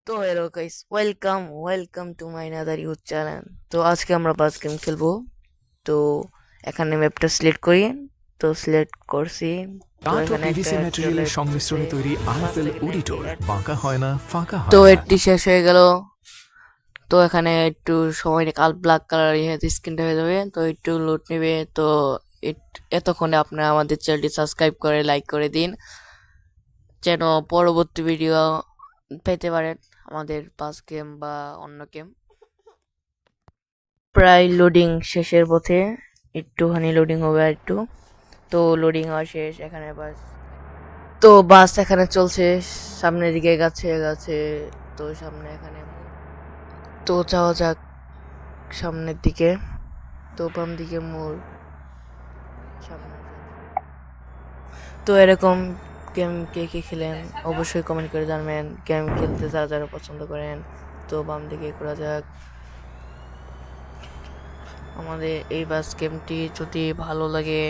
তো hello guys, welcome to my another youth channel. তো আজকে আমরা বাস গেম খেলবো। তো এখানে ম্যাপটা সিলেক্ট করি। তো সিলেক্ট করছি। তো কাঠ ও এখানে একটা পিভিসি অ্যাড চলে ম্যাটেরিয়ালের আসতেছে। সংমিশ্রণে তৈরি 5 আরএফএল সেকেন্ডে একটি অডিটর অ্যাড বাঁকা চলতেছে। হয় না, ফাঁকা তো হয় না। এডটি শেষ হয়ে গেল। তো এখানে একটু সময় নিয়ে ব্ল্যাক কালার স্ক্রিনটা হয়ে যাবে। তো একটু লোড নেবে। তো এতক্ষণে আপনারা আমাদের চ্যানেলটি সাবস্ক্রাইব করে লাইক করে দিন, যেন পরবর্তী ভিডিও পেতে পারেন আমাদের পাস গেম বা অন্য গেম। প্রায় লোডিং শেষের পথে, একটুখানি লোডিং হবে আর একটু। তো লোডিং হওয়া শেষ এখানে বাস। তো বাস এখানে চলছে, সামনের দিকে এগাচ্ছে। তো সামনে এখানে, তো যাওয়া যাক সামনের দিকে। তো বাম দিকে মোড়, সামনে। তো এরকম গেম কে কে খেলেন অবশ্যই কমেন্ট করে জানবেন। গেম খেলতে যারা যারা পছন্দ করেন। তো বাম দিকে করা যাক। আমাদের এই বাস গেমটি যদি ভালো লাগে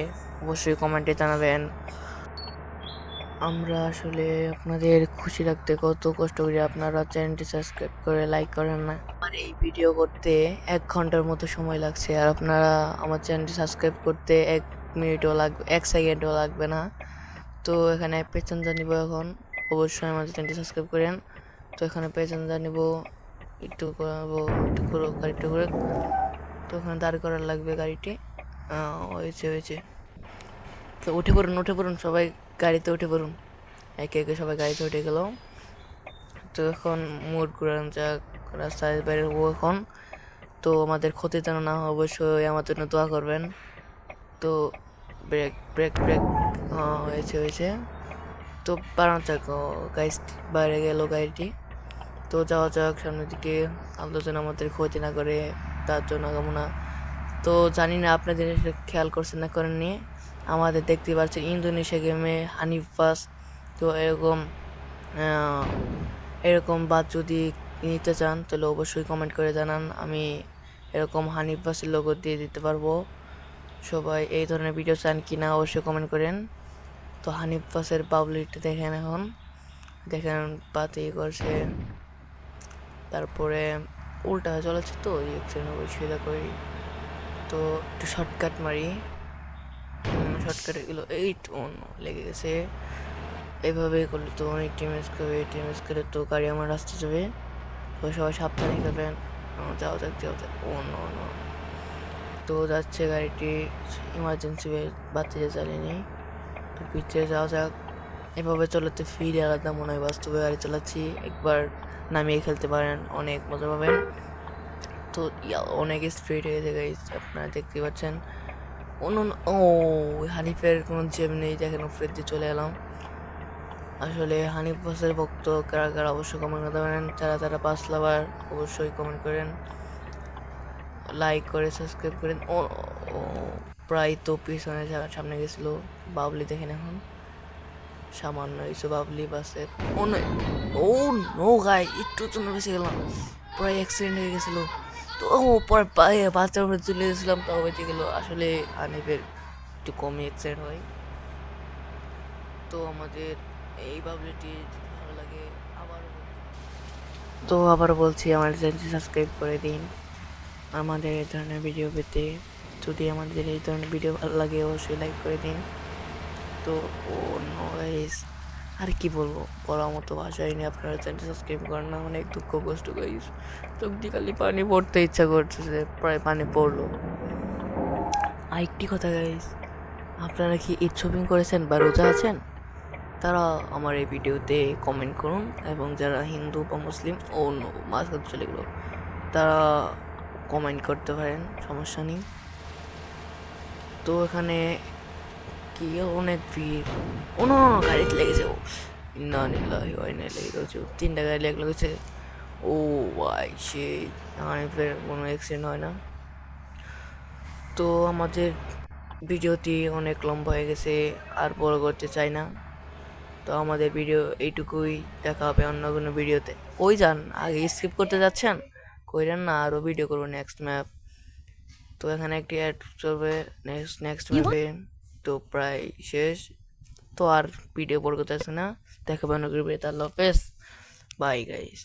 অবশ্যই কমেন্টে জানাবেন। আমরা আসলে আপনাদের খুশি রাখতে কত কষ্ট করি, আপনারা চ্যানেলটি সাবস্ক্রাইব করে লাইক করেন না। আমার এই ভিডিও করতে 1 ঘন্টার মতো সময় লাগছে, আর আপনারা আমার চ্যানেলটি সাবস্ক্রাইব করতে 1 মিনিটও লাগবে, 1 সেকেন্ডও লাগবে না। তো এখানে প্যাসেঞ্জার নিব এখন। অবশ্যই আমাদের চ্যানেলটি সাবস্ক্রাইব করেন। তো এখানে প্যাসেঞ্জার নিব, একটু করাবো, একটু করে গাড়িটা করে। তো ওখানে দাঁড় করার লাগবে গাড়িটি। হয়েছে। তো উঠে পড়ুন সবাই, গাড়িতে উঠে পড়ুন। একে একে সবাই গাড়িতে উঠে গেল। তো এখন মোড় ঘুরান যাক, রাস্তায় বাইরে হবো এখন। তো আমাদের ক্ষতি যেন না হয় অবশ্যই আমার জন্য দোয়া করবেন। তো ব্রেক ব্রেক ব্রেক, হয়েছে। তো বাড়ানো যাক, গাড়ি বাইরে গেল গাড়িটি। তো যাওয়া যাক সামনের দিকে। আল্লাহ যেন আমাদের ক্ষতি না করে, তার জন্য কামনা। তো জানি না আপনাদের খেয়াল করছেন না করেননি, আমাদের দেখতে পাচ্ছেন ইন্দোনেশিয়া গেমে হানিফ বাস। তো এরকম বাস যদি নিতে চান তাহলে অবশ্যই কমেন্ট করে জানান, আমি এরকম হানিফ বাসের লোগো দিয়ে দিতে পারবো। সবাই এই ধরনের ভিডিও চান কি না অবশ্যই কমেন্ট করেন। তো হানিফ বাসের পাবলিকটা দেখেন, এখন দেখেন পাতি করছে। তারপরে উল্টা হয়ে চলেছে, তো সুবিধা করি। তো একটু শর্টকাট মারি, শর্টকাটে গেলো। লেগে গেছে। এইভাবে করলে তো অনেক টিএমএস করে তো গাড়ি আমার রাস্তা যাবে। তো সবাই সাবধানে খেলবেন। যাও যাক। ও নো নো। তো যাচ্ছে গাড়িটি, ইমার্জেন্সি বাতিতে চালিয়ে। তো পিছিয়ে যাওয়া যাক। এভাবে চলাতে ফিল আলাদা মনে হয়, বাস্তবে গাড়ি চালাচ্ছি। একবার নামিয়ে খেলতে পারেন, অনেক মজা পাবেন। তো অনেক স্পিড হয়ে গেছে গাইস, আপনারা দেখতে পাচ্ছেন। অন্য ও হানিফের কোনো জেম নেই, দেখেন উপরের দিয়ে চলে এলাম। আসলে হানিফ বসের ভক্ত কারা কারা অবশ্যই কমেন্ট করতে পারেন, যারা যারা পাঁচ লাভার অবশ্যই কমেন্ট করেন, লাইক করে সাবস্ক্রাইব করেন। ও ও, প্রায় তো পিছনে সামনে গেছিল। বাবলি দেখেন এখন, সামান্য কিছু বাবলি বাসের। ও নয়, ও নো গাই, একটু জন্য বেঁচে গেলাম, প্রায় অ্যাক্সিডেন্ট হয়ে গেছিল। তো পরে বাচ্চার উপরে চলে গেছিলাম, তাও বেঁচে গেল। আসলে হানিফের একটু কমই অ্যাক্সিডেন্ট হয়। তো আমাদের এই বাবলিটি যদি ভালো লাগে, আবার বলছি আমার চ্যানেলটি সাবস্ক্রাইব করে দিন আমাদের এই ধরনের ভিডিও পেতে। যদি আমাদের এই ধরনের ভিডিও ভালো লাগে অবশ্যই লাইক করে দিন। তো ও নো গাইস, আর কি বলবো, বলার মতো ভাষাই নেই। আপনারা চ্যানেলটি সাবস্ক্রাইব করেন না, অনেক দুঃখ কষ্ট গাইস। চোখ দিয়ে খালি পানি পড়তে ইচ্ছা করতেছে, প্রায় পানি পড়লো। আরেকটি কথা গাইস, আপনারা কি ঈদ শপিং করেছেন বা রোজা আছেন, তারা আমার এই ভিডিওতে কমেন্ট করুন। এবং যারা হিন্দু বা মুসলিম, ও নো মাঝখানে চলে গেলো, তারা কমেন্ট করতে পারেন, সমস্যা নেই। তো এখানে কি অনেক ভিড়। ও নো নো, গাড়িতে লেগেছে। ও না নিল্লাহি ওয়া ইন্না ইলাইহি রাজিউন, 3টা গাড়ি লেগেছে। ও ভাই সেই, হানিফের কোনো অ্যাক্সিডেন্ট হয় না। তো আমাদের ভিডিওটি অনেক লম্বা হয়ে গেছে, আর বড় করতে চাই না। তো আমাদের ভিডিও এইটুকুই, দেখা হবে অন্য কোনো ভিডিওতে। কই যান, আগে স্কিপ করতে যাচ্ছেন, কইরেন না, আরও ভিডিও করবো নেক্সট ম্যাপ। তো এখানে একটি অ্যাড চলবে নেক্সট ম্যাপে। তো প্রায় শেষ। তো আর ভিডিও বড় করতে আসছে না, দেখাবো অন্য ভিডিওতে। আল্লাহ হাফেজ, বাই গাইস।